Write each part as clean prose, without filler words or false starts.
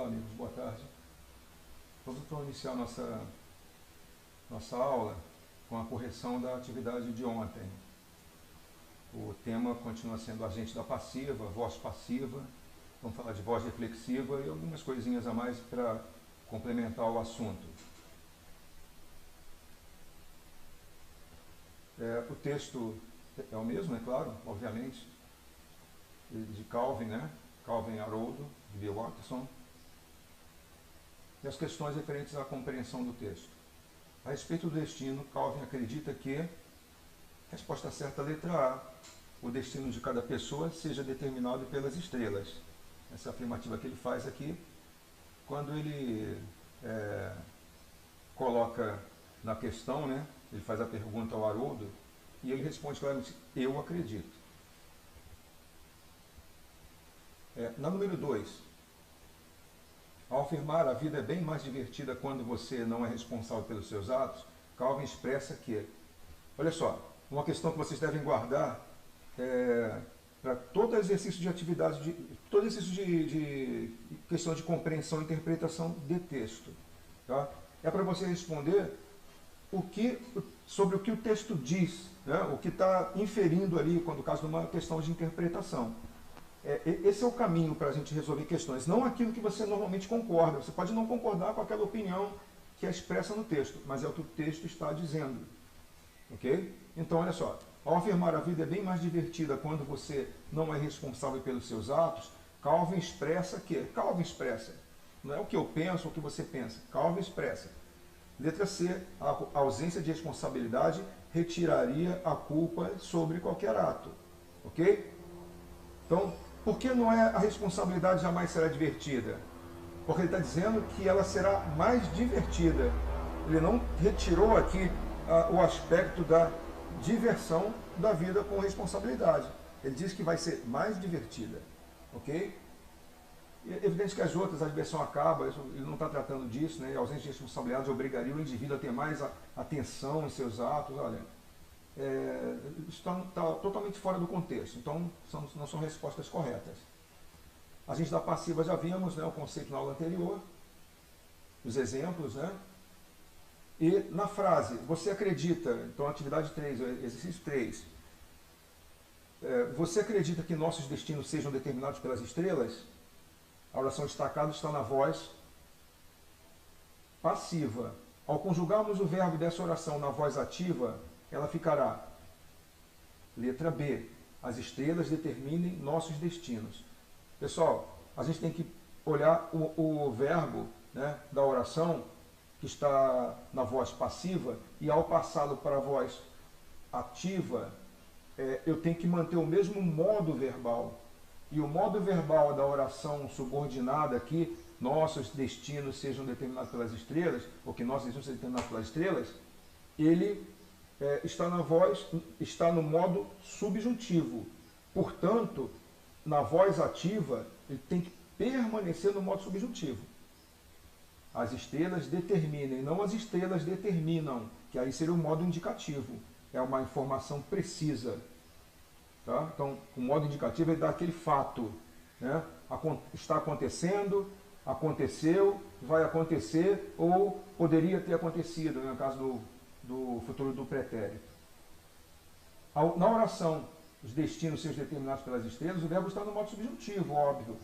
Olá, amigos, boa tarde. Vamos então iniciar nossa aula com a correção da atividade de ontem. O tema continua sendo agente da passiva, voz passiva. Vamos falar de voz reflexiva e algumas coisinhas a mais para complementar o assunto. O texto é o mesmo, é claro, obviamente, de Calvin, né? Calvin Haroldo, de Bill Watterson. E as questões referentes à compreensão do texto. A respeito do destino, Calvin acredita que, resposta certa, letra A, o destino de cada pessoa seja determinado pelas estrelas. Essa afirmativa que ele faz aqui, quando ele coloca na questão, né, ele faz a pergunta ao Haroldo, e ele responde claramente, eu acredito. Na número 2, ao afirmar a vida é bem mais divertida quando você não é responsável pelos seus atos, Calvin expressa que, olha só, uma questão que vocês devem guardar para todo exercício de atividade, todo exercício de questão de compreensão e interpretação de texto. Tá? É para você responder sobre o que o texto diz, né? O que está inferindo ali, quando o caso de uma questão de interpretação. Esse é o caminho para a gente resolver questões, não aquilo que você normalmente concorda. Você pode não concordar com aquela opinião que é expressa no texto, mas é o que o texto está dizendo. Ok? Então, olha só, ao afirmar a vida é bem mais divertida quando você não é responsável pelos seus atos, Calvin expressa que? Calvin expressa, não é o que eu penso ou o que você pensa, Calvin expressa. Letra C, a ausência de responsabilidade retiraria a culpa sobre qualquer ato. Ok? Então, por que não é a responsabilidade jamais será divertida? Porque ele está dizendo que ela será mais divertida. Ele não retirou aqui o aspecto da diversão da vida com responsabilidade. Ele diz que vai ser mais divertida. Ok? E é evidente que as outras, a diversão acaba, ele não está tratando disso, né? A ausência de responsabilidade obrigaria o indivíduo a ter mais atenção em seus atos. Olha, isso está totalmente fora do contexto, então não são respostas corretas. A gente da passiva já vimos, né, o conceito na aula anterior, os exemplos, né? E na frase, você acredita, então atividade 3, exercício 3, você acredita que nossos destinos sejam determinados pelas estrelas? A oração destacada está na voz passiva. Ao conjugarmos o verbo dessa oração na voz ativa, ela ficará, letra B, as estrelas determinem nossos destinos. Pessoal, a gente tem que olhar o verbo, né, da oração, que está na voz passiva, e ao passá-lo para a voz ativa, eu tenho que manter o mesmo modo verbal. E o modo verbal da oração subordinada aqui, nossos destinos sejam determinados pelas estrelas, ou que nossos destinos sejam determinados pelas estrelas, ele está no modo subjuntivo. Portanto, na voz ativa, ele tem que permanecer no modo subjuntivo. As estrelas determinem, não as estrelas determinam, que aí seria o modo indicativo. É uma informação precisa. Tá? Então, o modo indicativo é dar aquele fato. Né? Está acontecendo, aconteceu, vai acontecer, ou poderia ter acontecido, no caso do futuro do pretérito. Na oração, os destinos sejam determinados pelas estrelas, o verbo está no modo subjuntivo, óbvio.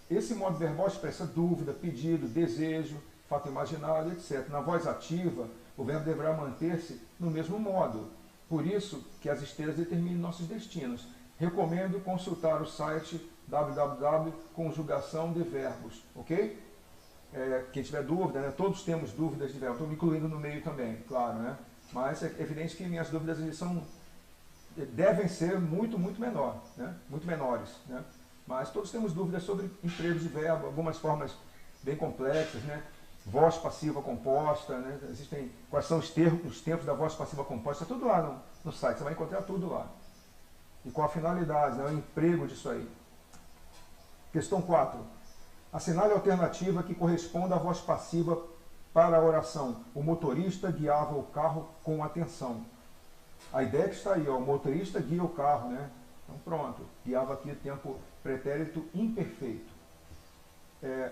Esse modo verbal expressa dúvida, pedido, desejo, fato imaginário, etc. Na voz ativa, o verbo deverá manter-se no mesmo modo. Por isso que as estrelas determinam nossos destinos. Recomendo consultar o site www.conjugação de verbos, ok? Quem tiver dúvida, né? Todos temos dúvidas de verbo, estou me incluindo no meio também, claro, né? Mas é evidente que minhas dúvidas devem ser muito menores, né? Mas todos temos dúvidas sobre empregos de verbo, algumas formas bem complexas, né? Voz passiva composta, né? Quais são os tempos da voz passiva composta, tudo lá no site, você vai encontrar tudo lá. E qual a finalidade, né? O emprego disso aí. Questão 4. Assinale a alternativa que corresponda à voz passiva para a oração. O motorista guiava o carro com atenção. A ideia que está aí, ó, o motorista guia o carro, né? Então pronto, guiava aqui o tempo pretérito imperfeito.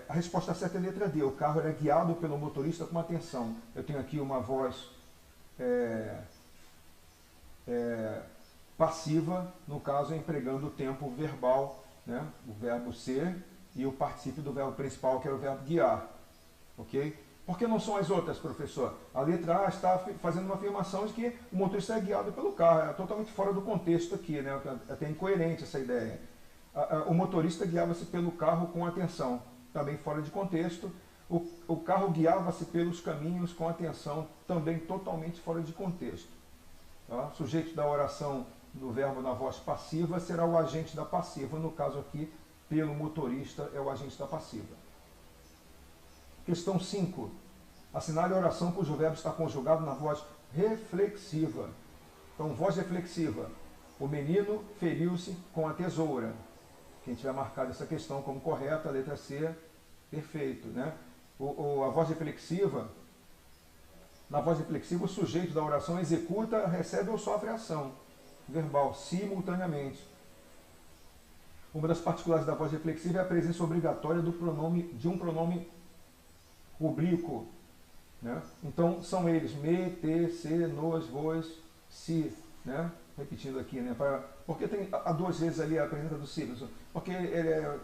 A resposta certa é a letra D. O carro era guiado pelo motorista com atenção. Eu tenho aqui uma voz passiva, no caso, empregando o tempo verbal, né? O verbo ser e o particípio do verbo principal, que era o verbo guiar. Ok? Por que não são as outras, professor? A letra A está fazendo uma afirmação de que o motorista é guiado pelo carro. É totalmente fora do contexto aqui, né? É até incoerente essa ideia. O motorista guiava-se pelo carro com atenção. Também fora de contexto. O carro guiava-se pelos caminhos com atenção. Também totalmente fora de contexto. Tá? Sujeito da oração do verbo na voz passiva será o agente da passiva. No caso aqui, pelo motorista é o agente da passiva. Questão 5. Assinale a oração cujo verbo está conjugado na voz reflexiva. Então, voz reflexiva. O menino feriu-se com a tesoura. Quem tiver marcado essa questão como correta, a letra C, perfeito, né? A voz reflexiva, na voz reflexiva, o sujeito da oração executa, recebe ou sofre a ação verbal simultaneamente. Uma das particularidades da voz reflexiva é a presença obrigatória de um pronome oblíquo, né? Então são eles me, te, se, nos, vos, si, né? Repetindo aqui, né? Porque há duas vezes ali a presença do si, porque ele é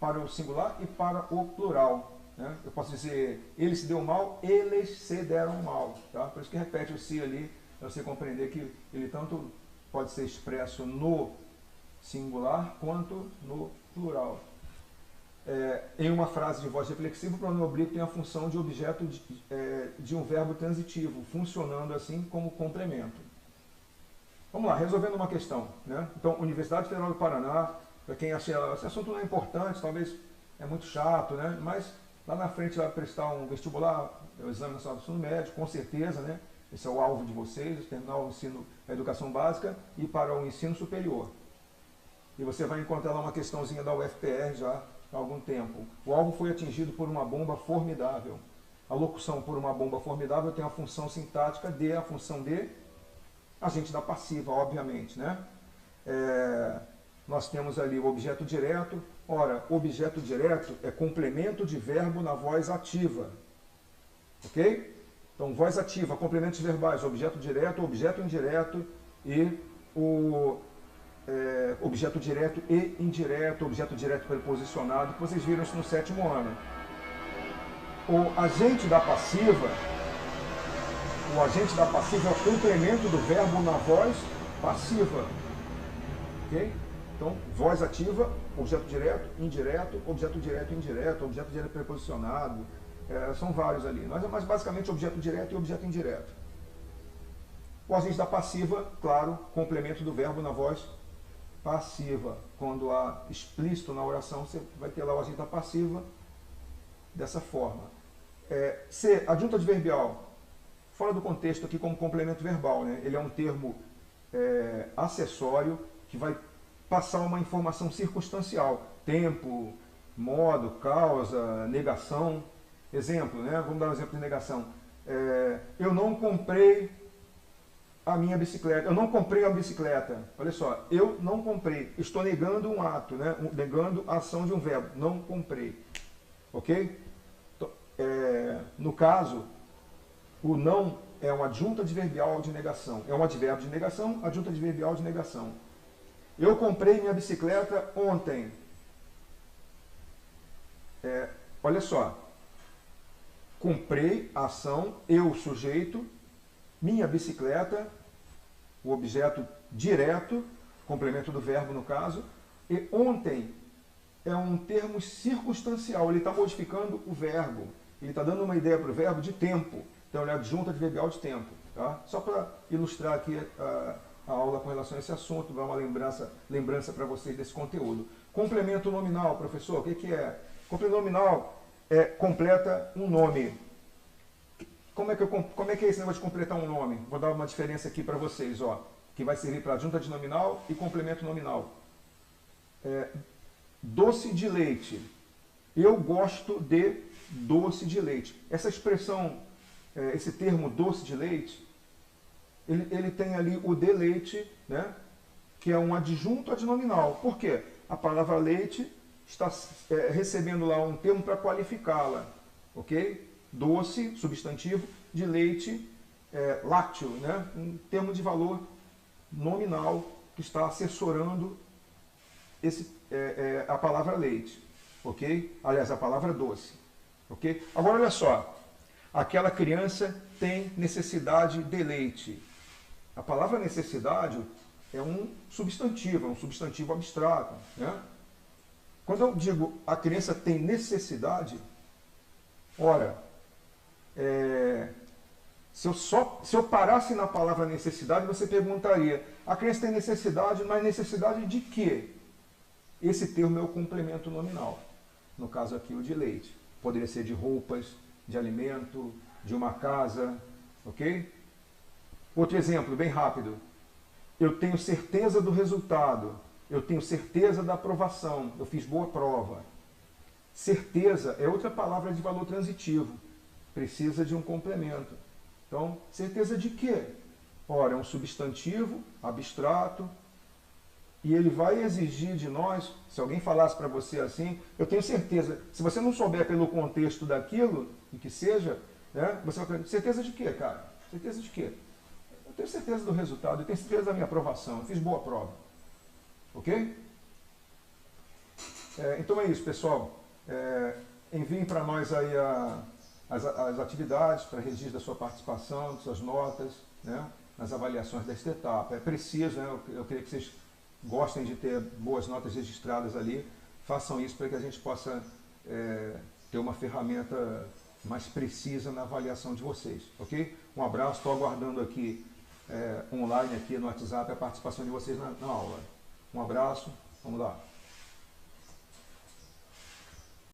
para o singular e para o plural, né? Eu posso dizer ele se deu mal, eles se deram mal, tá? Por isso que repete o si ali, para você compreender que ele tanto pode ser expresso no singular quanto no plural. Em uma frase de voz reflexiva, o pronome oblíquo tem a função de objeto de um verbo transitivo, funcionando assim como complemento. Vamos lá, resolvendo uma questão, né? Então, Universidade Federal do Paraná, para quem acha esse assunto não é importante, talvez é muito chato, né? Mas lá na frente vai prestar um vestibular, o Exame Nacional do Ensino Médio, com certeza, né? Esse é o alvo de vocês, terminar o ensino, a educação básica e para o ensino superior. E você vai encontrar lá uma questãozinha da UFPR já há algum tempo. O alvo foi atingido por uma bomba formidável. A locução por uma bomba formidável tem a função sintática de, a função de agente da passiva, obviamente, né? Nós temos ali o objeto direto. Ora, objeto direto é complemento de verbo na voz ativa. Ok? Então, voz ativa, complementos verbais, objeto direto, objeto indireto e objeto direto e indireto, objeto direto preposicionado, que vocês viram isso no 7º ano. O agente da passiva é o complemento do verbo na voz passiva. Ok? Então, voz ativa, objeto direto, indireto, objeto direto, indireto, objeto direto preposicionado, são vários ali, mas basicamente objeto direto e objeto indireto. O agente da passiva, claro, complemento do verbo na voz passiva. Quando há explícito na oração, você vai ter lá o agente da passiva dessa forma. C, adjunto adverbial, fora do contexto aqui como complemento verbal, né? Ele é um termo acessório que vai passar uma informação circunstancial, tempo, modo, causa, negação. Exemplo, né? Vamos dar um exemplo de negação. Eu não comprei a minha bicicleta. Eu não comprei a bicicleta. Olha só, eu não comprei. Estou negando um ato, né? Negando a ação de um verbo. Não comprei. Ok? Então, no caso, o não é um adjunto adverbial de negação. É um advérbio de negação, adjunto adverbial de negação. Eu comprei minha bicicleta ontem. Olha só. Comprei, ação, eu, sujeito, minha bicicleta, o objeto direto, complemento do verbo no caso, e ontem é um termo circunstancial, ele está modificando o verbo, ele está dando uma ideia para o verbo de tempo, então ele é adjunto adverbial de tempo. Tá? Só para ilustrar aqui a aula com relação a esse assunto, dar uma lembrança para vocês desse conteúdo. Complemento nominal, professor, o que é? Complemento nominal completa um nome. Como é que é esse negócio de completar um nome? Vou dar uma diferença aqui para vocês, ó, que vai servir para adjunta de nominal e complemento nominal. Doce de leite. Eu gosto de doce de leite. Essa expressão, esse termo doce de leite, ele tem ali o de leite, né, que é um adjunto adnominal. Por quê? A palavra leite está recebendo lá um termo para qualificá-la, ok? Doce, substantivo, de leite, lácteo, né? Um termo de valor nominal que está assessorando a palavra leite, ok? Aliás, a palavra doce, ok? Agora, olha só. Aquela criança tem necessidade de leite. A palavra necessidade é um substantivo abstrato, né? Quando eu digo a criança tem necessidade, ora, se eu parasse na palavra necessidade, você perguntaria, a criança tem necessidade, mas necessidade de quê? Esse termo é o complemento nominal. No caso aqui, o de leite. Poderia ser de roupas, de alimento, de uma casa, ok? Outro exemplo, bem rápido. Eu tenho certeza do resultado. Eu tenho certeza da aprovação. Eu fiz boa prova. Certeza é outra palavra de valor transitivo. Precisa de um complemento. Então, certeza de quê? Ora, é um substantivo abstrato e ele vai exigir de nós, se alguém falasse para você assim, eu tenho certeza, se você não souber pelo contexto daquilo, e que seja, né, você vai ter certeza de quê, cara? Certeza de quê? Eu tenho certeza do resultado, eu tenho certeza da minha aprovação, eu fiz boa prova. Ok? Então é isso, pessoal. Enviem para nós aí as atividades para registro da sua participação, de suas notas, né, nas avaliações desta etapa. É preciso, né, eu queria que vocês gostem de ter boas notas registradas ali. Façam isso para que a gente possa ter uma ferramenta mais precisa na avaliação de vocês. Ok? Um abraço, estou aguardando aqui online aqui no WhatsApp a participação de vocês na aula. Um abraço, vamos lá.